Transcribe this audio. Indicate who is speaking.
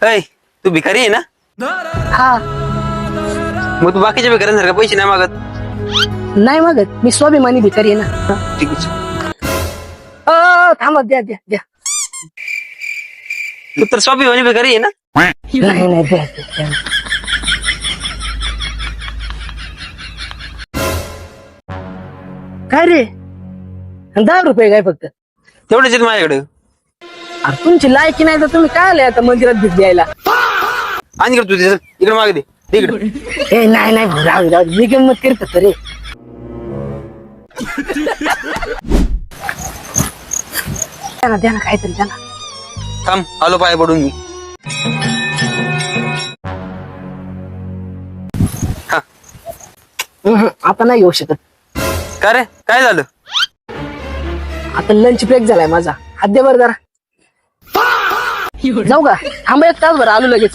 Speaker 1: ऐ तू भिकारी आहे ना?
Speaker 2: हा
Speaker 1: मग तू बाकीच्या भिकाऱ्यांसारखं पैसे नाही मागत.
Speaker 2: नाही मागत, मी स्वाभिमानी भिकारी आहे ना.
Speaker 1: ठीक आहे.
Speaker 2: थांबा, द्या द्या द्या.
Speaker 1: तू तर स्वाभिमानी भिकारी आहे ना?
Speaker 2: नाही नाही, द्या द्या. काय रे, 10 रुपये काय फक्त?
Speaker 1: तेवढेच आहेत माझ्याकडे.
Speaker 2: अरे तुमची लायकी नाही तर तुम्ही काय आले आता मंदिरात भीक द्यायला?
Speaker 1: आणि इकडे तू इकडे मागे दे इकडे.
Speaker 2: ए नाही नाही भाऊ, राहू दे, राहू दे. मी गंमत करत होतो रे. द्या ना काहीतरी, द्या ना.
Speaker 1: थांब आलो पाय पडून मी. हा
Speaker 2: आता नाही येऊ शकत.
Speaker 1: का रे काय झालं?
Speaker 2: आता लंच ब्रेक झालाय माझा. हात दे बरं जरा. जाऊ का? थांबा, 1 तास बरं आलो लगेच.